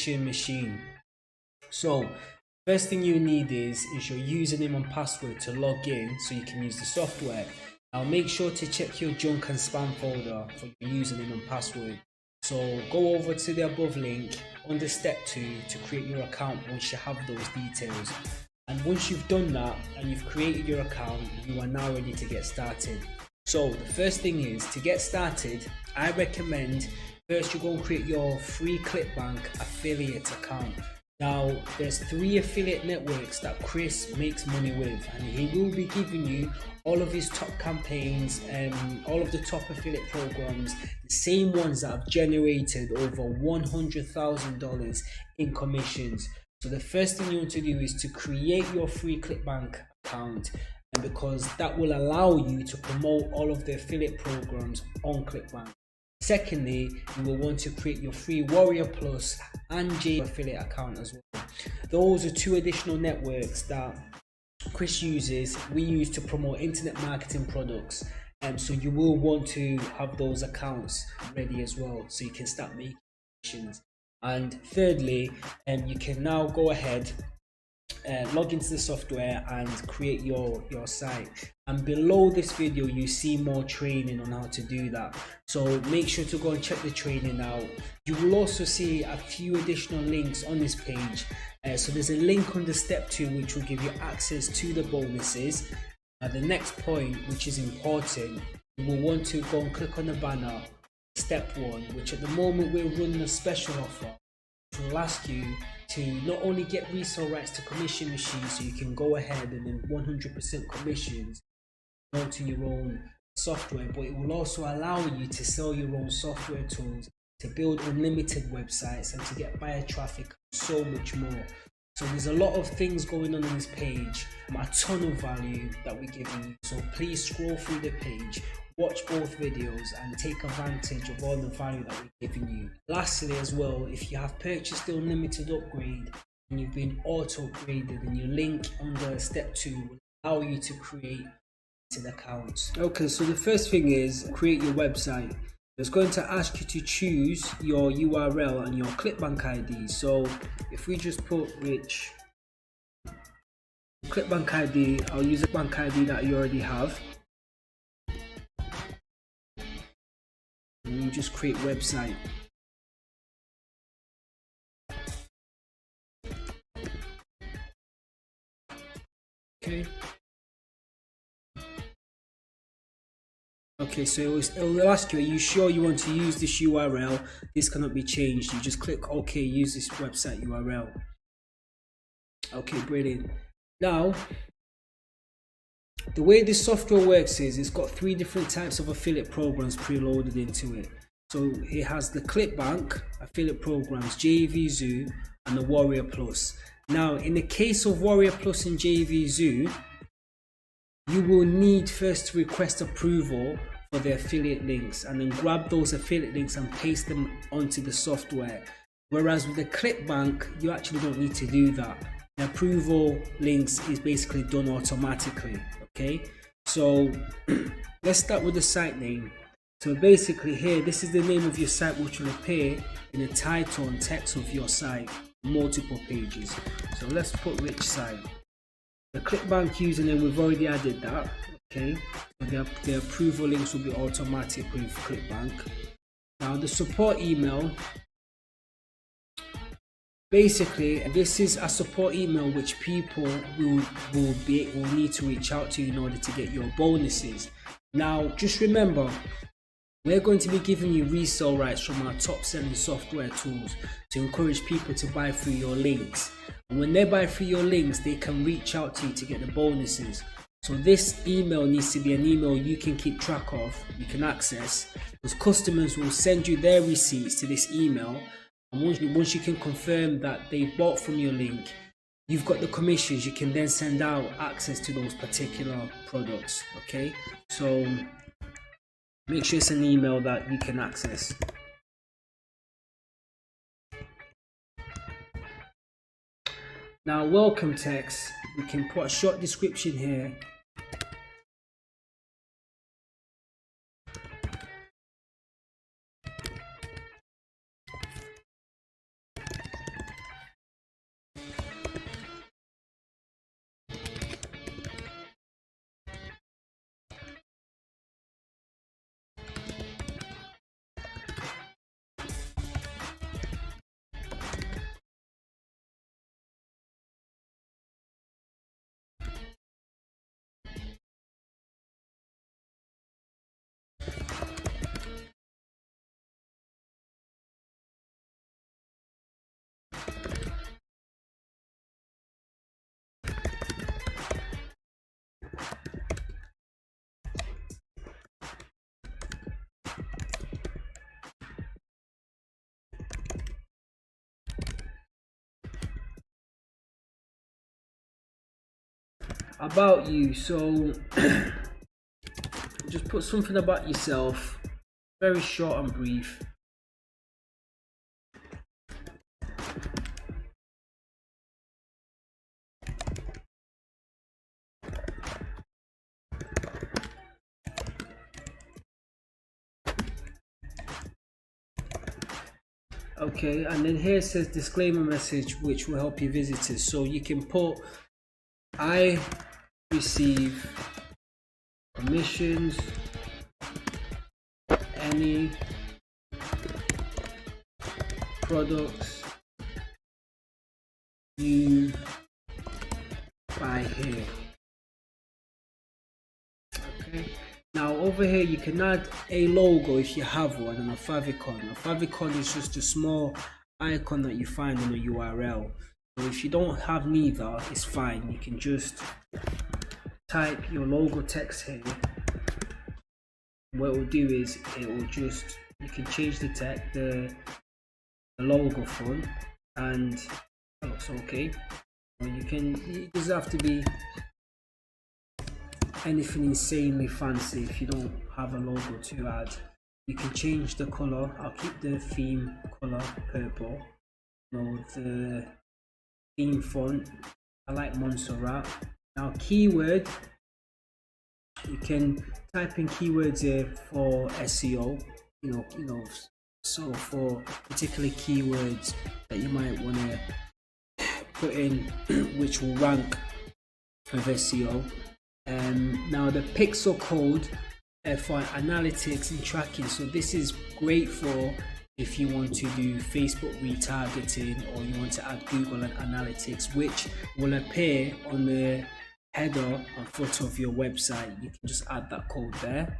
commission machine. So first thing you need is your username and password to log in so you can use the software. Now make sure to check your junk and spam folder for your username and password. So go over to the above link under step 2 to create your account once you have those details. And once you've done that and you've created your account, you are now ready to get started. So the first thing is, to get started, I recommend first you go and create your free ClickBank affiliate account. Now there's 3 affiliate networks that Chris makes money with, and he will be giving you all of his top campaigns and all of the top affiliate programs, the same ones that have generated over $100,000 in commissions. So the first thing you want to do is to create your free ClickBank account, and because that will allow you to promote all of the affiliate programs on ClickBank. Secondly, you will want to create your free Warrior Plus and J affiliate account as well. Those are 2 additional networks that Chris uses, we use to promote internet marketing products. So you will want to have those accounts ready as well so you can start making commissions. And thirdly, you can now go ahead, log into the software and create your site. And below this video you see more training on how to do that, so make sure to go and check the training out. You will also see a few additional links on this page. So there's a link under step 2 which will give you access to the bonuses. The next point, which is important, you will want to go and click on the banner step 1, which at the moment we're running a special offer which will ask you to not only get resale rights to commission machines so you can go ahead and then 100% commissions to your own software, but it will also allow you to sell your own software tools, to build unlimited websites, and to get buyer traffic, so much more. So there's a lot of things going on this page, a ton of value that we're giving you. So please scroll through the page, watch both videos and take advantage of all the value that we're giving you. Lastly as well, if you have purchased the unlimited upgrade and you've been auto upgraded, then your link under step 2 will allow you to create accounts. Okay, so the first thing is create your website. It's going to ask you to choose your URL and your ClickBank ID. So if we just put Rich ClickBank ID, I'll use a bank ID that you already have, and you just create website. Okay. Okay, so it will ask you, are you sure you want to use this URL? This cannot be changed. You just click OK, use this website URL. Okay, brilliant. Now, the way this software works is it's got 3 different types of affiliate programs preloaded into it. So it has the ClickBank affiliate programs, JVZoo and the Warrior Plus. Now, in the case of Warrior Plus and JVZoo, you will need first to request approval for the affiliate links and then grab those affiliate links and paste them onto the software. Whereas with the ClickBank, you actually don't need to do that. The approval links is basically done automatically. Okay, so let's start with the site name. So basically here, this is the name of your site which will appear in the title and text of your site, multiple pages. So let's put Rich Site. The ClickBank username, we've already added that. Okay, so the approval links will be automatic with ClickBank. Now the support email, basically this is a support email which people will need to reach out to in order to get your bonuses. Now just remember, we're going to be giving you resale rights from our top selling software tools to encourage people to buy through your links. And when they buy through your links, they can reach out to you to get the bonuses. So this email needs to be an email you can keep track of, you can access, because customers will send you their receipts to this email. And once you can confirm that they bought from your link, you've got the commissions, you can then send out access to those particular products. Okay, so make sure it's an email that you can access. Now welcome text, we can put a short description here. about you. So just put something about yourself, very short and brief. Okay, and then here it says disclaimer message, which will help your visitors. So you can put, I receive permissions, any products you buy here. Okay, now over here you can add a logo if you have one, and a favicon. A favicon is just a small icon that you find in a URL. So if you don't have neither, it's fine. You can just type your logo text here. What it will do is it will just, you can change the text, the logo font, and it looks okay. And you can, it doesn't have to be anything insanely fancy. If you don't have a logo to add, you can change the color. I'll keep the theme color purple. The theme font, I like Montserrat. Now keyword, you can type in keywords here for SEO, so for particular keywords that you might want to put in which will rank with SEO. Now the pixel code for analytics and tracking. So this is great for if you want to do Facebook retargeting, or you want to add Google Analytics, which will appear on the header and footer of your website. You can just add that code there.